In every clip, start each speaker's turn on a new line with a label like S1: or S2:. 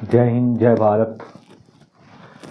S1: जय हिंद, जय भारत।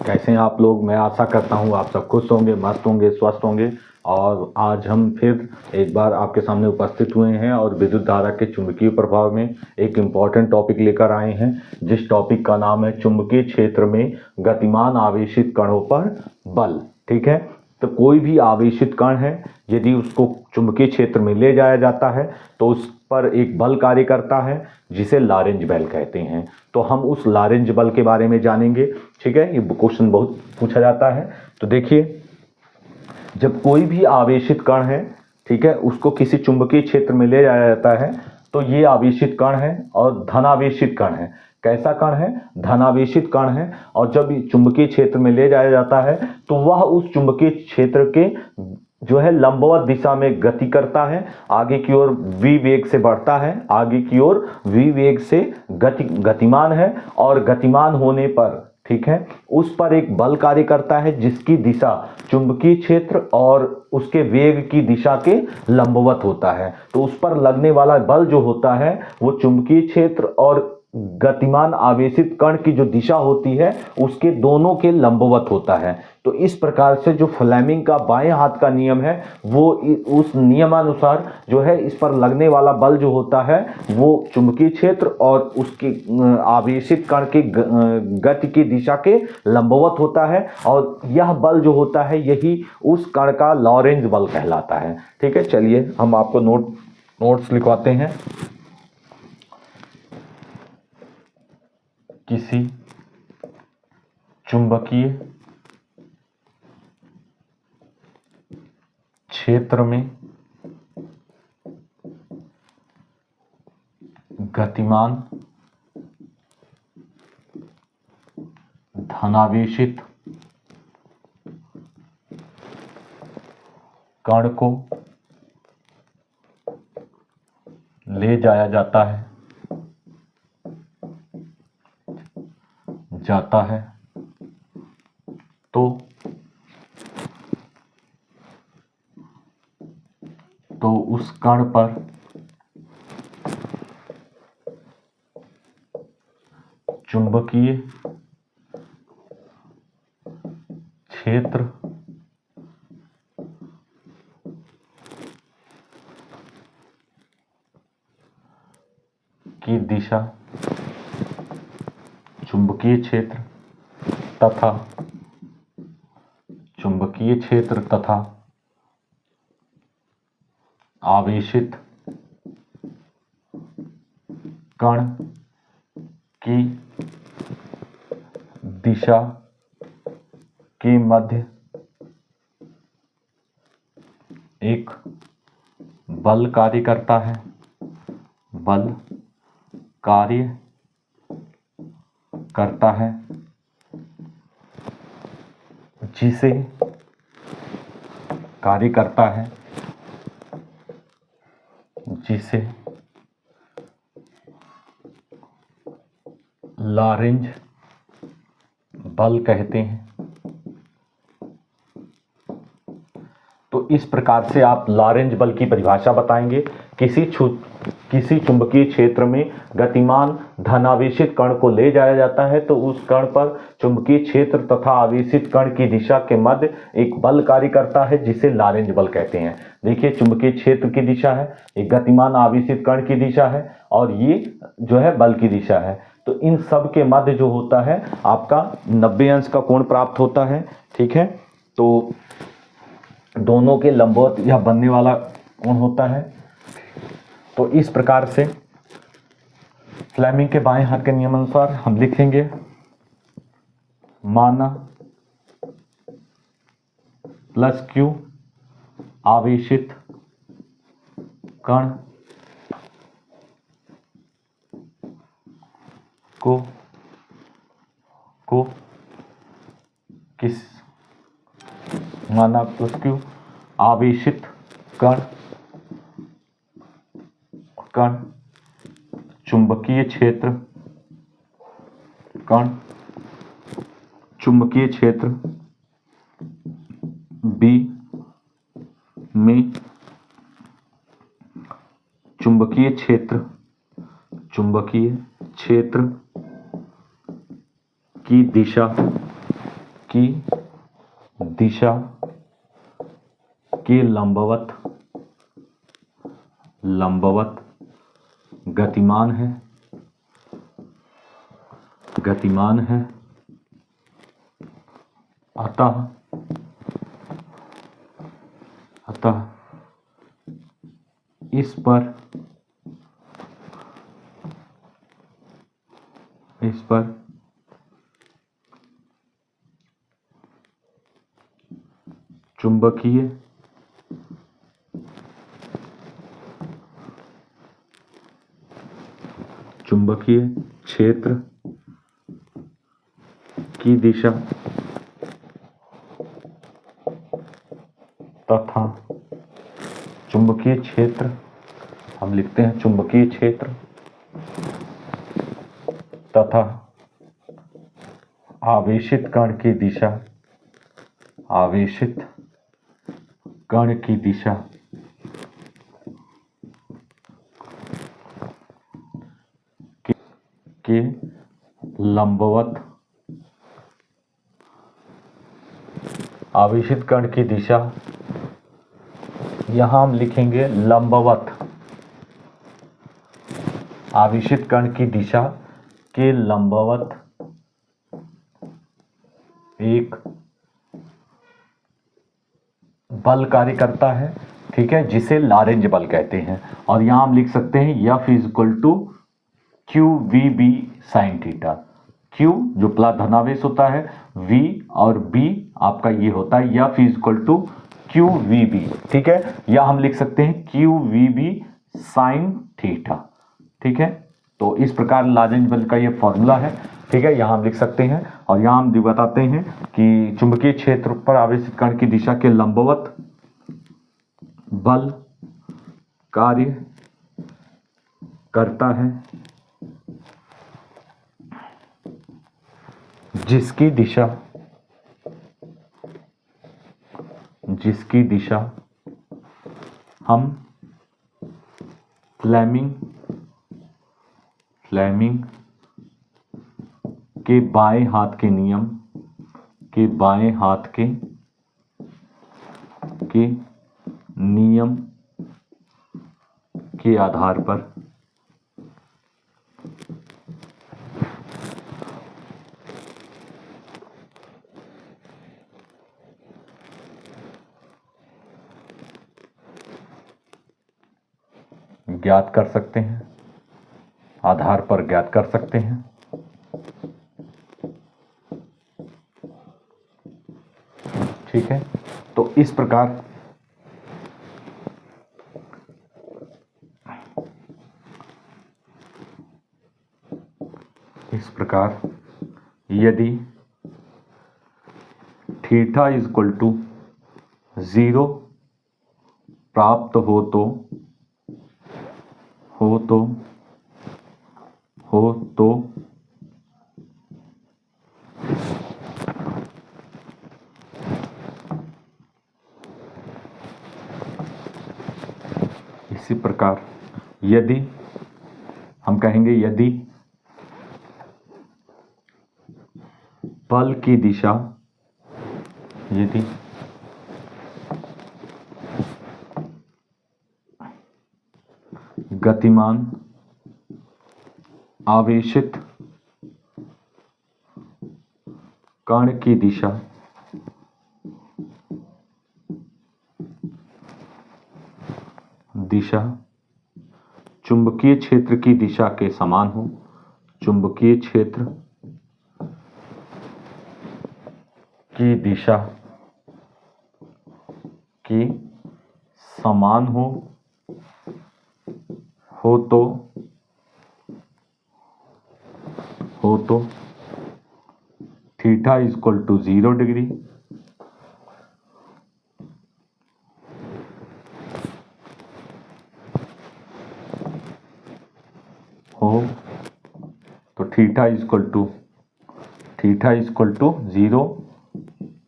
S1: कैसे हैं आप लोग? मैं आशा करता हूँ आप सब खुश होंगे, मस्त होंगे, स्वस्थ होंगे। और आज हम फिर एक बार आपके सामने उपस्थित हुए हैं और विद्युत धारा के चुंबकीय प्रभाव में एक इम्पॉर्टेंट टॉपिक लेकर आए हैं, जिस टॉपिक का नाम है चुंबकीय क्षेत्र में गतिमान आवेशित कणों पर बल। ठीक है, तो कोई भी आवेशित कण है, यदि उसको चुंबकीय क्षेत्र में ले जाया जाता है तो उस पर एक बल कार्य करता है जिसे लॉरेंज बल कहते हैं। तो हम उस लॉरेंज बल के बारे में जानेंगे। ठीक है, ये क्वेश्चन बहुत पूछा जाता है। तो देखिए, जब कोई भी आवेशित कण है, ठीक है, उसको किसी चुंबकीय क्षेत्र में ले जाया जाता है तो ये आवेशित कण है और धनावेशित कण है। कैसा कण है? धनावेशित कण है। और जब चुंबकीय क्षेत्र में ले जाया जाता है तो वह उस चुंबकीय क्षेत्र के जो है लंबवत दिशा में गति करता है, आगे की ओर v वेग से बढ़ता है, आगे की ओर v वेग से गतिमान है। और गतिमान होने पर, ठीक है, उस पर एक बल कार्य करता है जिसकी दिशा चुंबकीय क्षेत्र और उसके वेग की दिशा के लंबवत होता है। तो उस पर लगने वाला बल जो होता है वो चुंबकीय क्षेत्र और गतिमान आवेशित कण की जो दिशा होती है उसके दोनों के लंबवत होता है। तो इस प्रकार से जो फ्लेमिंग का बाएं हाथ का नियम है वो उस नियमानुसार जो है इस पर लगने वाला बल जो होता है वो चुंबकीय क्षेत्र और उसके आवेशित कण की गति की दिशा के लंबवत होता है। और यह बल जो होता है यही उस कण का लॉरेंज बल कहलाता है। ठीक है, चलिए हम आपको नोट्स लिखवाते हैं। किसी चुंबकीय क्षेत्र में गतिमान धनावेशित कण को ले जाया जाता है तो उस कण पर चुंबकीय क्षेत्र की दिशा चुंबकीय क्षेत्र तथा आवेशित कण की दिशा के मध्य एक बल कार्य करता है, जिसे लॉरेंज बल कहते हैं। तो इस प्रकार से आप लॉरेंज बल की परिभाषा बताएंगे। किसी चुंबकीय क्षेत्र में गतिमान धनावेशित कण को ले जाया जाता है तो उस कण पर चुंबकीय क्षेत्र तथा आवेशित कण की दिशा के मध्य एक बल कार्य करता है जिसे लॉरेंज बल कहते हैं। देखिए, चुंबकीय क्षेत्र की दिशा है, एक गतिमान आवेशित कण की दिशा है और ये जो है बल की दिशा है। तो इन सब के मध्य जो होता है आपका 90 अंश का कोण प्राप्त होता है। ठीक है, तो दोनों के लंबवत यह बनने वाला कोण होता है। तो इस प्रकार से फ्लेमिंग के बाएं हाथ के नियमानुसार हम लिखेंगे, माना प्लस क्यू आवेशित कण को किस माना प्लस क्यू आवेशित कण चुंबकीय क्षेत्र बी में चुंबकीय क्षेत्र की दिशा के लंबवत गतिमान है अतः इस पर चुंबकीय क्षेत्र की दिशा तथा चुंबकीय क्षेत्र, हम लिखते हैं चुंबकीय क्षेत्र तथा आवेशित कण की दिशा के लंबवत, आवेशित कण की दिशा, यहां हम लिखेंगे लंबवत, आवेशित कण की दिशा के लंबवत एक बल कार्य करता है, ठीक है, जिसे लॉरेंज बल कहते हैं। और यहां हम लिख सकते हैं F equal to QVB sine theta. Q जो प्लस धनावेश होता है, V और B आपका ये होता है F इक्वल टू QVB, ठीक है, या हम लिख सकते हैं QVB साइन थीटा, ठीक है। तो इस प्रकार लॉरेंज बल का ये फॉर्मूला है, ठीक है, यहाँ हम लिख सकते हैं। और यहाँ हम बताते हैं कि चुंबकीय क्षेत्र पर आवेशित कण की दिशा के लंबवत बल कार्य करता है, जिसकी दिशा हम फ्लेमिंग के बाएं हाथ के नियम के आधार पर ज्ञात कर सकते हैं, आधार पर ज्ञात कर सकते हैं। ठीक है, तो इस प्रकार यदि थीटा इक्वल टू 0 प्राप्त हो तो इसी प्रकार यदि हम कहेंगे यदि बल की दिशा गतिमान आवेशित कण की दिशा चुंबकीय क्षेत्र की दिशा के समान हो, चुंबकीय क्षेत्र की दिशा की समान हो तो थीटा इक्वल टू 0 डिग्री हो, तो थीटा इक्वल टू 0,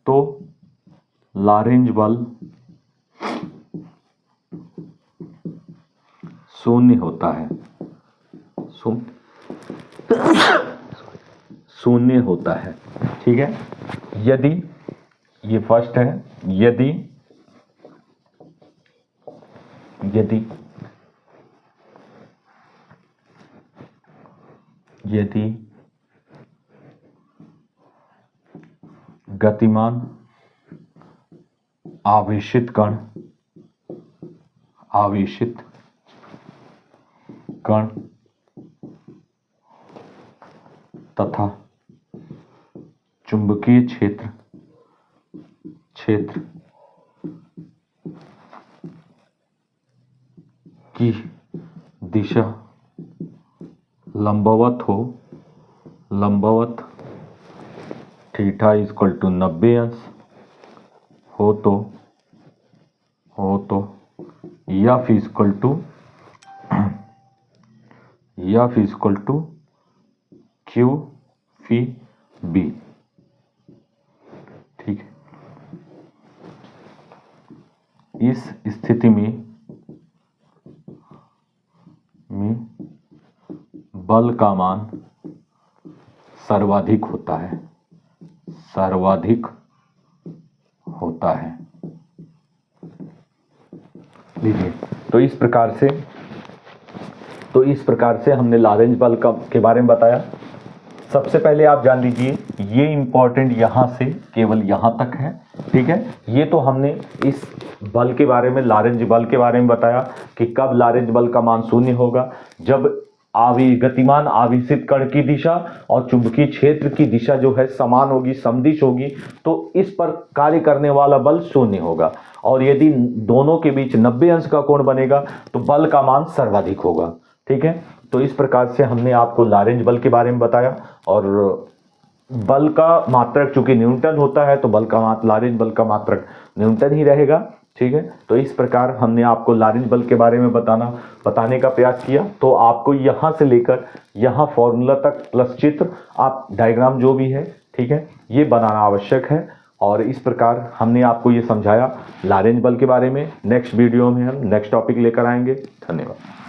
S1: तो लॉरेंज बल 0 होता है, शून्य होता है। ठीक है, यदि, ये फर्स्ट है, यदि गतिमान आवेशित कण तथा चुंबकीय क्षेत्र की दिशा लंबवत थीटा इक्वल टू 90 अंश हो तो F equal to Q V B. ठीक है, इस स्थिति में बल का मान सर्वाधिक होता है। लीजिए, तो इस प्रकार से हमने लॉरेंज बल के बारे में बताया। सबसे पहले आप जान लीजिए, ये इंपॉर्टेंट यहां से केवल यहां तक है। ठीक है, ये तो हमने इस बल के बारे में, लॉरेंज बल के बारे में बताया कि कब लॉरेंज बल का मान शून्य होगा, जब गतिमान आवेशित कण की दिशा और चुंबकीय क्षेत्र की दिशा जो है समान होगी, समदिश होगी, तो इस पर कार्य करने वाला बल शून्य होगा। और यदि दोनों के बीच 90 अंश का कोण बनेगा तो बल का मान सर्वाधिक होगा। ठीक है, तो इस प्रकार से हमने आपको लॉरेंज बल के बारे में बताया। और बल का मात्रक चूंकि न्यूटन होता है तो लॉरेंज बल का मात्रक न्यूटन ही रहेगा। ठीक है, तो इस प्रकार हमने आपको लॉरेंज बल के बारे में बताने का प्रयास किया। तो आपको यहाँ से लेकर यहाँ फॉर्मूला तक प्लस चित्र, आप डायग्राम जो भी है, ठीक है, ये बनाना आवश्यक है। और इस प्रकार हमने आपको ये समझाया लॉरेंज बल के बारे में। नेक्स्ट वीडियो में हम नेक्स्ट टॉपिक लेकर आएंगे। धन्यवाद।